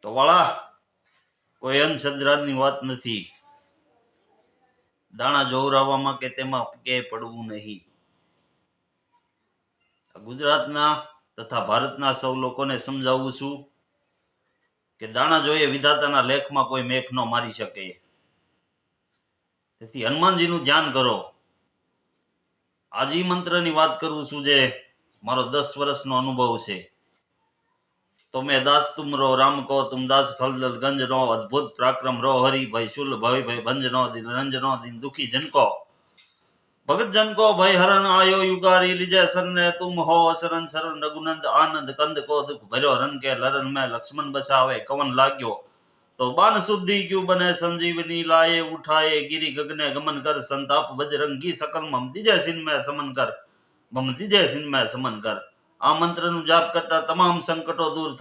તો વાળા કોઈ અંધશ્રદ્ધાની વાત નથી. દાણા જોવરાવવામાં કે તેમાં કે પડવું નહીં. ગુજરાતના તથા ભારતના સૌ લોકોને સમજાવું છું કે દાણા જોઈએ વિધાતાના લેખમાં કોઈ મેઘ ન મારી શકે. તેથી હનુમાનજીનું ધ્યાન કરો. આજી મંત્રની વાત કરું છું જે મારો 10 વર્ષનો અનુભવ છે. તો મેં દાસ તુમરો રામ કો તુમ દાસ ખલદલ ગંજ નો અદ્ભુત પરાક્રમ રો હરિ ભાઈ શુલ ભય ભાઈ ભંજ નો દિન રંજ નો દિન દુખી જનકો ભગત જન કો ભય હરણ આયો યુગારી લીજે સરને તુમ હો શરણ શરણ રઘુનંદ આનંદ કંદ કો દુખ ભર્યો રન के लरन में लक्ष्मण बचावे कवन लाग्यो तो बान शुद्धि क्यों बने संजीवनी लाए उठाए गिरी गगने गमन कर संताप बजरंगी सकल मम दिजय सिन में समन कर मम दिजय सिन में समन कर. આ મંત્રનું જાપ કરતા તમામ સંકટો દૂર